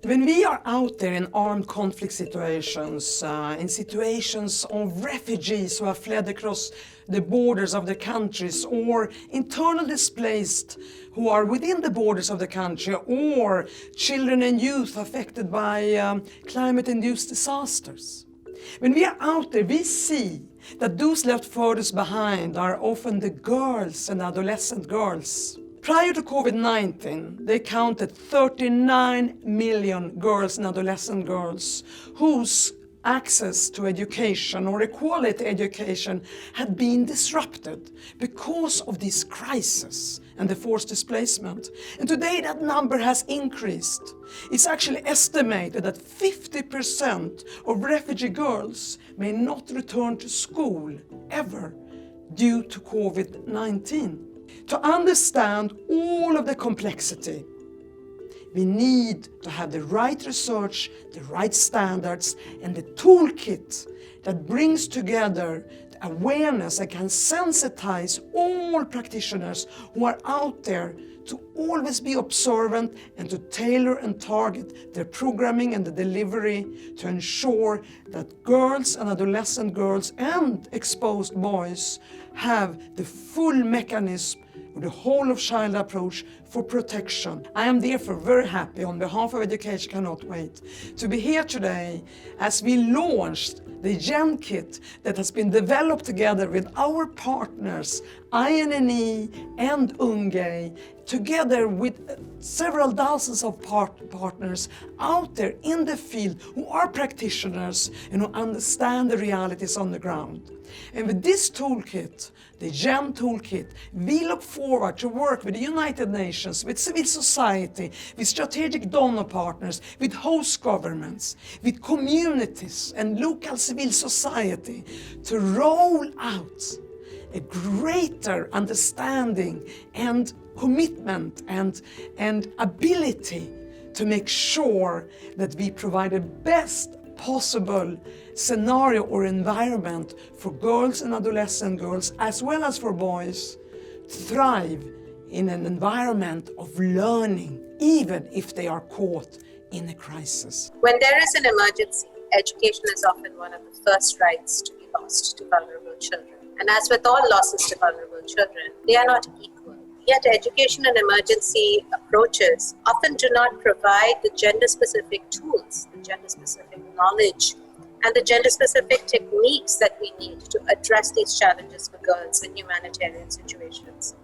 When we are out there in armed conflict situations, in situations of refugees who have fled across the borders of the countries, or internally displaced who are within the borders of the country, or children and youth affected by climate-induced disasters. When we are out there, we see that those left furthest behind are often the girls and adolescent girls. Prior to COVID-19, they counted 39 million girls and adolescent girls whose access to education or equality education had been disrupted because of this crisis and the forced displacement. And today that number has increased. It's actually estimated that 50% of refugee girls may not return to school ever due to COVID-19. To understand all of the complexity, we need to have the right research, the right standards, and the toolkit that brings together the awareness and can sensitize all practitioners who are out there to always be observant and to tailor and target their programming and the delivery to ensure that girls and adolescent girls and exposed boys have the full mechanism or the whole of child approach for protection. I am therefore very happy on behalf of Education Cannot Wait to be here today as we launched the EiE-GenKit that has been developed together with our partners INEE and UNGEI, together with several dozens of partners out there in the field who are practitioners and who understand the realities on the ground. And with this toolkit, the GEN toolkit, we look forward to work with the United Nations, with civil society, with strategic donor partners, with host governments, with communities and local civil society to roll out a greater understanding and commitment and ability to make sure that we provide the best possible scenario or environment for girls and adolescent girls as well as for boys to thrive in an environment of learning, even if they are caught in a crisis. When there is an emergency, education is often one of the first rights to be lost to vulnerable children. And as with all losses to vulnerable children, they are not equal. Yet education and emergency approaches often do not provide the gender-specific tools, the gender-specific knowledge, and the gender-specific techniques that we need to address these challenges for girls in humanitarian situations.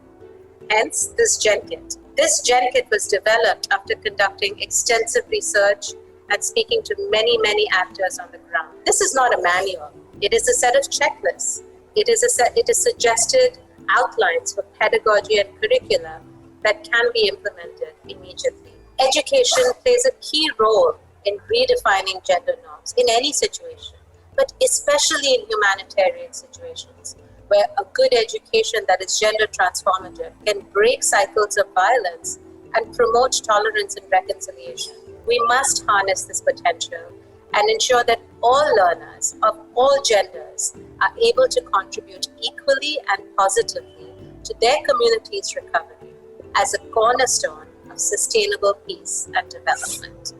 Hence, this GenKit. This GenKit was developed after conducting extensive research and speaking to many actors on the ground. This is not a manual. It is a set of checklists. It is suggested outlines for pedagogy and curricula that can be implemented immediately. Education plays a key role in redefining gender norms in any situation, but especially in humanitarian situations, where a good education that is gender transformative can break cycles of violence and promote tolerance and reconciliation. We must harness this potential and ensure that all learners of all genders are able to contribute equally and positively to their community's recovery as a cornerstone of sustainable peace and development.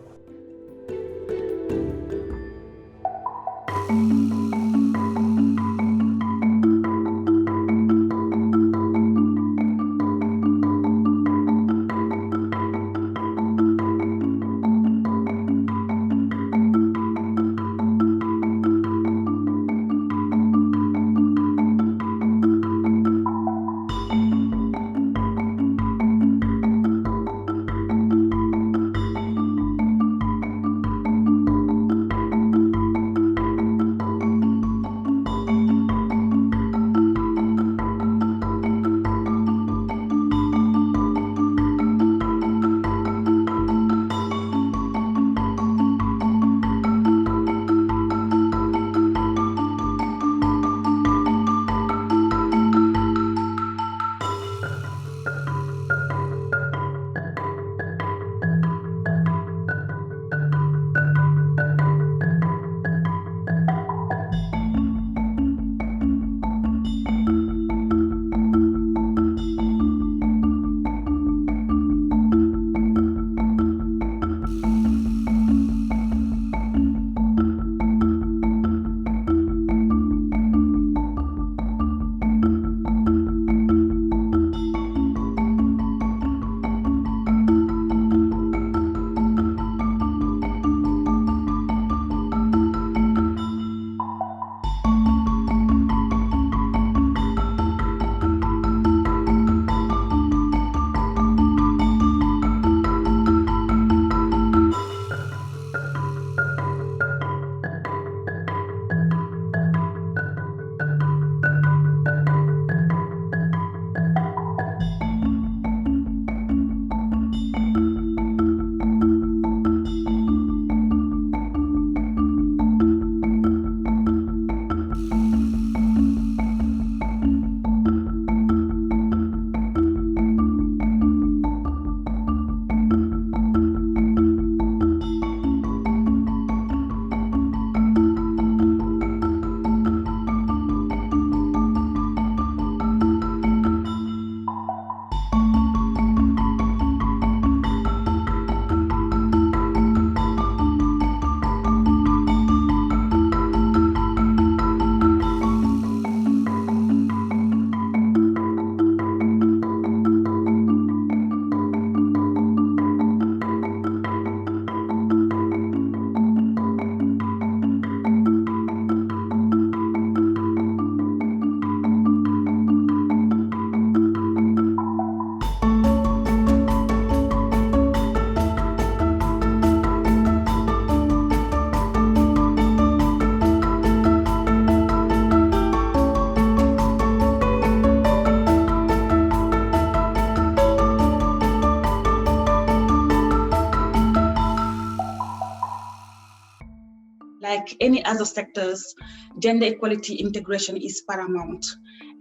like any other sectors, gender equality integration is paramount,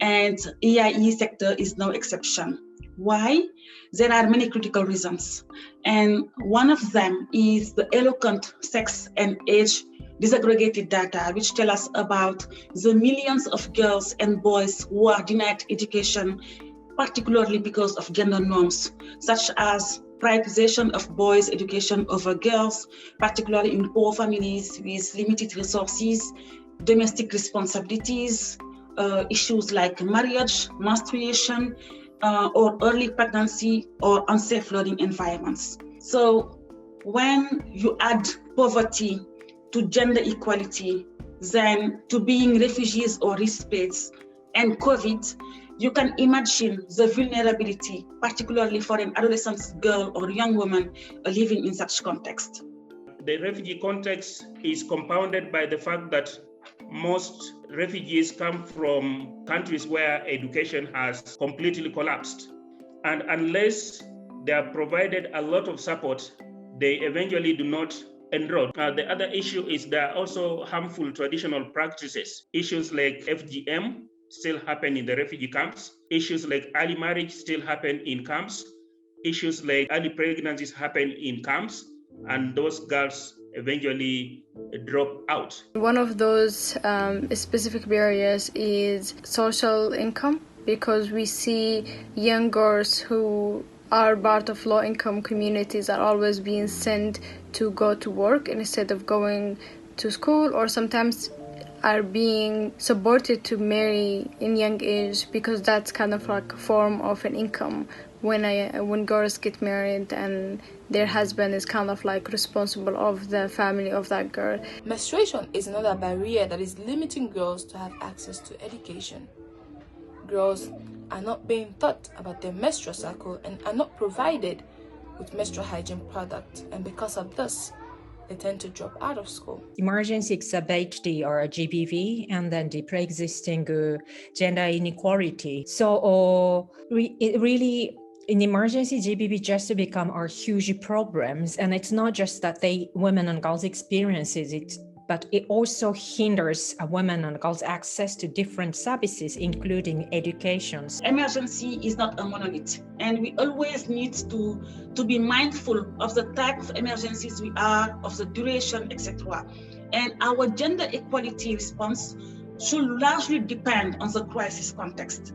and EIE sector is no exception. Why? There are many critical reasons, and one of them is the eloquent sex and age disaggregated data, which tell us about the millions of girls and boys who are denied education, particularly because of gender norms, such as prioritization of boys' education over girls, particularly in poor families with limited resources, domestic responsibilities, issues like marriage, menstruation, or early pregnancy or unsafe learning environments. So when you add poverty to gender equality, then to being refugees or risk-based, and COVID, you can imagine the vulnerability, particularly for an adolescent girl or young woman living in such context. The refugee context is compounded by the fact that most refugees come from countries where education has completely collapsed. And unless they are provided a lot of support, they eventually do not enroll. The other issue is there are also harmful traditional practices. Issues like FGM still happen in the refugee camps. Issues like early marriage still happen in camps. Issues like early pregnancies happen in camps, and those girls eventually drop out. One of those specific barriers is social income, because we see young girls who are part of low-income communities are always being sent to go to work instead of going to school, or sometimes are being supported to marry in young age, because that's kind of like a form of an income when girls get married and their husband is kind of like responsible of the family of that girl. Menstruation is another barrier that is limiting girls to have access to education. Girls are not being taught about their menstrual cycle and are not provided with menstrual hygiene products, and because of this, they tend to drop out of school. Emergency exacerbated or GBV, and then the pre-existing gender inequality. So it really, in emergency, GBV just become our huge problems, and it's not just that women and girls experiences it, but it also hinders women and girls' access to different services, including education. Emergency is not a monolith, and we always need to be mindful of the type of emergencies we are, of the duration, etc. And our gender equality response should largely depend on the crisis context.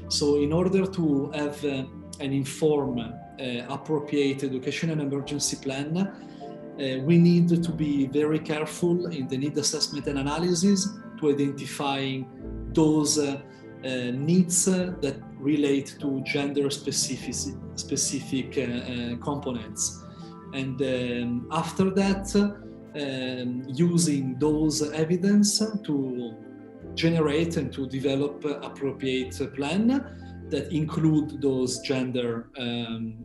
So in order to have an informed, appropriate education and emergency plan, we need to be very careful in the need assessment and analysis to identifying those needs that relate to gender specific components. And after that, using those evidence to generate and to develop appropriate plan that include those gender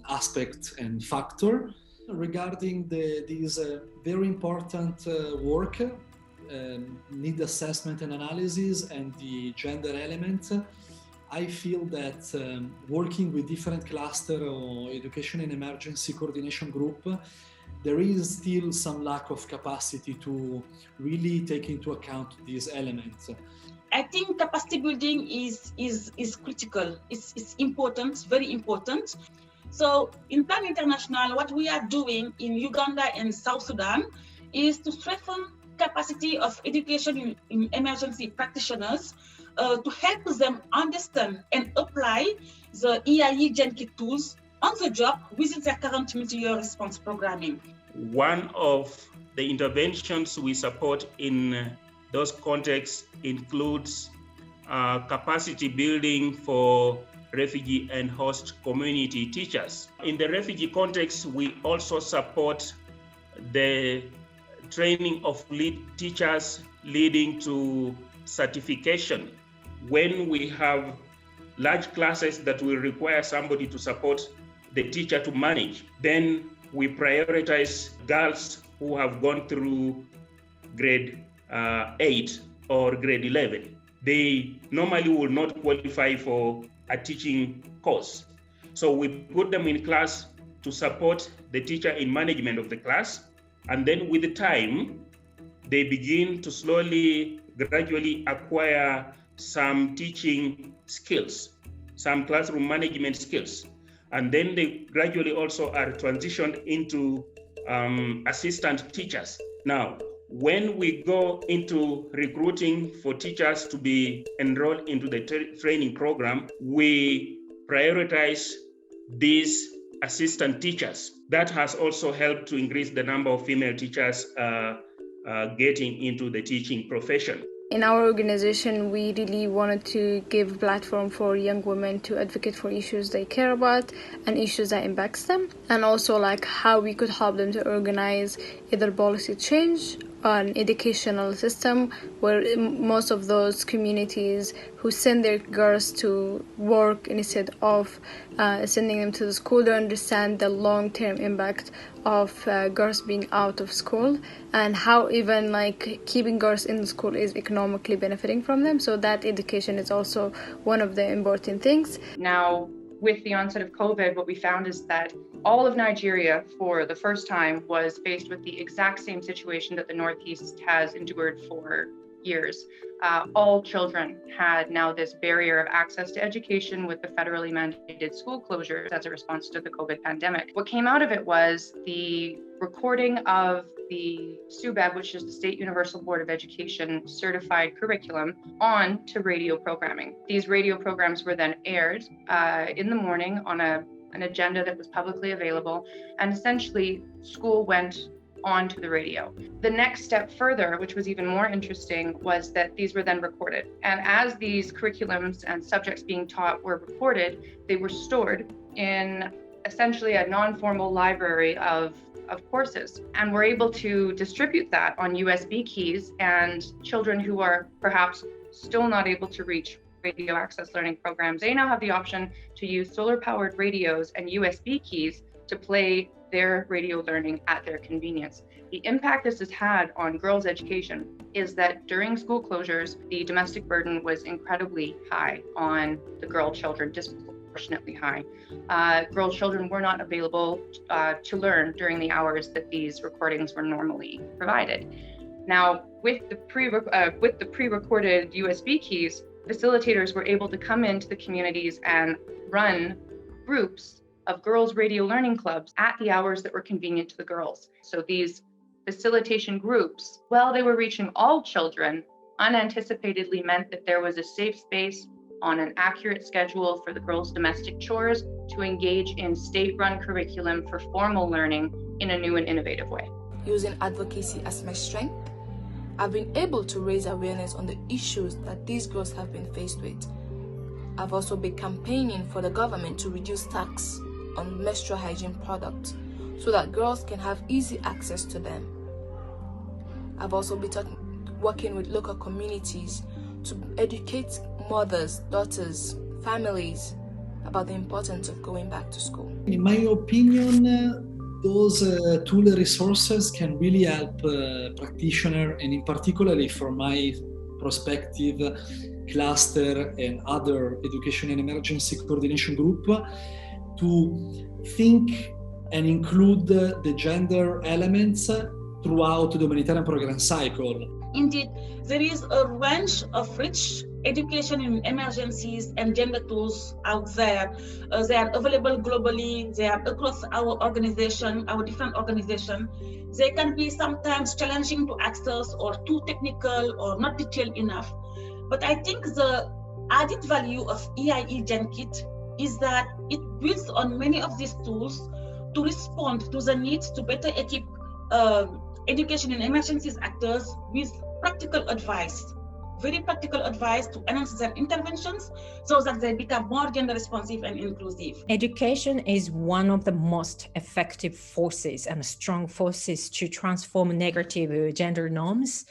aspects and factor. Regarding this very important work, need assessment and analysis and the gender element, I feel that working with different cluster or education and emergency coordination group, there is still some lack of capacity to really take into account these elements. I think capacity building is critical. It's important, very important. So in Plan International, what we are doing in Uganda and South Sudan is to strengthen capacity of education in emergency practitioners to help them understand and apply the EiE-GenKit tools on the job within their current multi-year response programming. One of the interventions we support in those contexts includes capacity building for refugee and host community teachers. In the refugee context, we also support the training of lead teachers leading to certification. When we have large classes that will require somebody to support the teacher to manage, then we prioritize girls who have gone through grade 8 or grade 11. They normally will not qualify for a teaching course. So we put them in class to support the teacher in management of the class. And then with the time, they begin to gradually acquire some teaching skills, some classroom management skills. And then they gradually also are transitioned into assistant teachers. Now, when we go into recruiting for teachers to be enrolled into the training program, we prioritize these assistant teachers. That has also helped to increase the number of female teachers getting into the teaching profession. In our organization, we really wanted to give a platform for young women to advocate for issues they care about and issues that impacts them, and also like how we could help them to organize either policy change or an educational system where most of those communities who send their girls to work instead of sending them to the school don't understand the long-term impact of girls being out of school and how even like keeping girls in the school is economically benefiting from them. So that education is also one of the important things. Now, with the onset of COVID, what we found is that all of Nigeria, for the first time, was faced with the exact same situation that the Northeast has endured for years. All children had now this barrier of access to education with the federally mandated school closures as a response to the COVID pandemic. What came out of it was the recording of the SUBEB, which is the State Universal Board of Education certified curriculum, on to radio programming. These radio programs were then aired in the morning on an agenda that was publicly available, and essentially school went on to the radio. The next step further, which was even more interesting, was that these were then recorded. And as these curriculums and subjects being taught were recorded, they were stored in essentially a non-formal library of courses, and we're able to distribute that on USB keys, and children who are perhaps still not able to reach radio access learning programs, they now have the option to use solar-powered radios and USB keys to play their radio learning at their convenience. The impact this has had on girls' education is that during school closures, the domestic burden was incredibly high on the girl children, disproportionately high. Girl children were not available to learn during the hours that these recordings were normally provided. Now, with the pre-recorded USB keys, facilitators were able to come into the communities and run groups of girls' radio learning clubs at the hours that were convenient to the girls. So these facilitation groups, while they were reaching all children, unanticipatedly meant that there was a safe space on an accurate schedule for the girls' domestic chores to engage in state-run curriculum for formal learning in a new and innovative way. Using advocacy as my strength, I've been able to raise awareness on the issues that these girls have been faced with. I've also been campaigning for the government to reduce tax on menstrual hygiene products so that girls can have easy access to them. I've also been working with local communities to educate mothers, daughters, families about the importance of going back to school. In my opinion, those tool resources can really help practitioners, and in particularly from my perspective, cluster and other education and emergency coordination group, to think and include the gender elements throughout the humanitarian program cycle. Indeed, there is a range of rich education in emergencies and gender tools out there. They are available globally. They are across our organization, our different organizations. They can be sometimes challenging to access or too technical or not detailed enough. But I think the added value of EiE-GenKit is that it builds on many of these tools to respond to the needs to better equip education and emergencies actors with practical advice, very practical advice to enhance their interventions so that they become more gender responsive and inclusive. Education is one of the most effective forces and strong forces to transform negative gender norms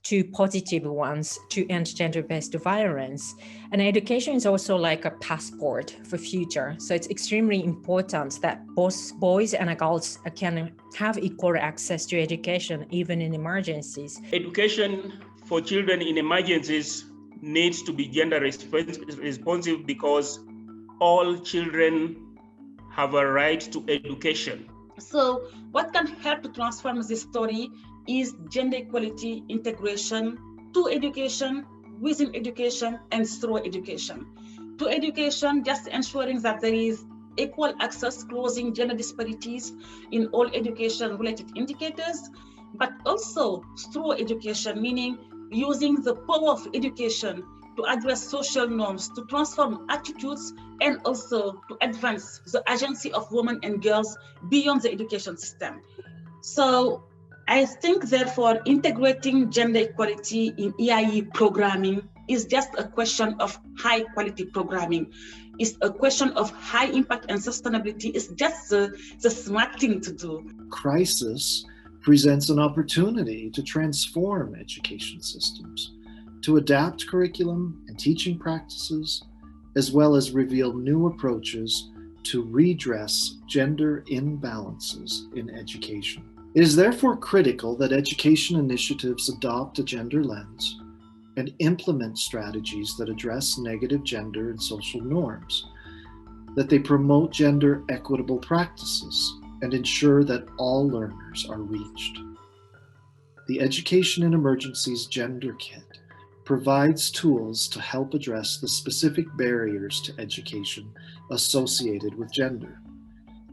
to positive ones to end gender-based violence. And education is also like a passport for future. So it's extremely important that both boys and girls can have equal access to education, even in emergencies. Education for children in emergencies needs to be gender responsive because all children have a right to education. So what can help to transform this story is gender equality integration to education, within education, and through education. To education, just ensuring that there is equal access, closing gender disparities in all education-related indicators, but also through education, meaning using the power of education to address social norms, to transform attitudes, and also to advance the agency of women and girls beyond the education system. So I think, therefore, integrating gender equality in EIE programming is just a question of high quality programming. It's a question of high impact and sustainability. It's just the smart thing to do. Crisis presents an opportunity to transform education systems, to adapt curriculum and teaching practices, as well as reveal new approaches to redress gender imbalances in education. It is therefore critical that education initiatives adopt a gender lens and implement strategies that address negative gender and social norms, that they promote gender equitable practices, and ensure that all learners are reached. The Education in Emergencies Gender Kit provides tools to help address the specific barriers to education associated with gender,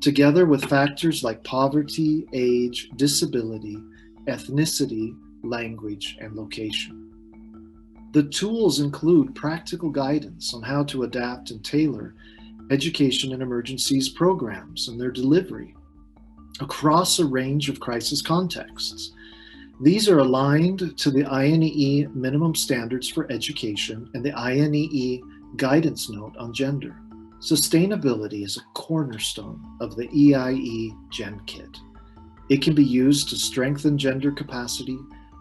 together with factors like poverty, age, disability, ethnicity, language, and location. The tools include practical guidance on how to adapt and tailor education in emergencies programs and their delivery across a range of crisis contexts. These are aligned to the INEE minimum standards for education and the INEE guidance note on gender. Sustainability is a cornerstone of the EiE-GenKit. It can be used to strengthen gender capacity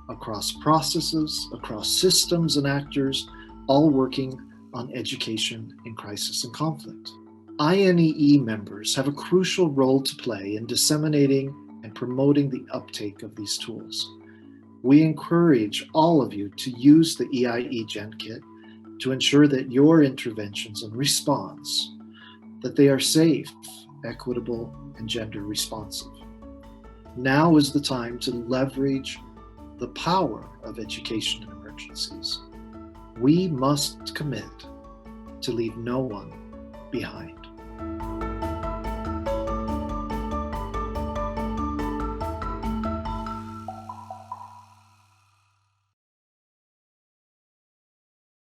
across processes, across systems and actors, all working on education in crisis and conflict. INEE members have a crucial role to play in disseminating and promoting the uptake of these tools. We encourage all of you to use the EiE-GenKit to ensure that your interventions and response, that they are safe, equitable, and gender responsive. Now is the time to leverage the power of education in emergencies. We must commit to leave no one behind.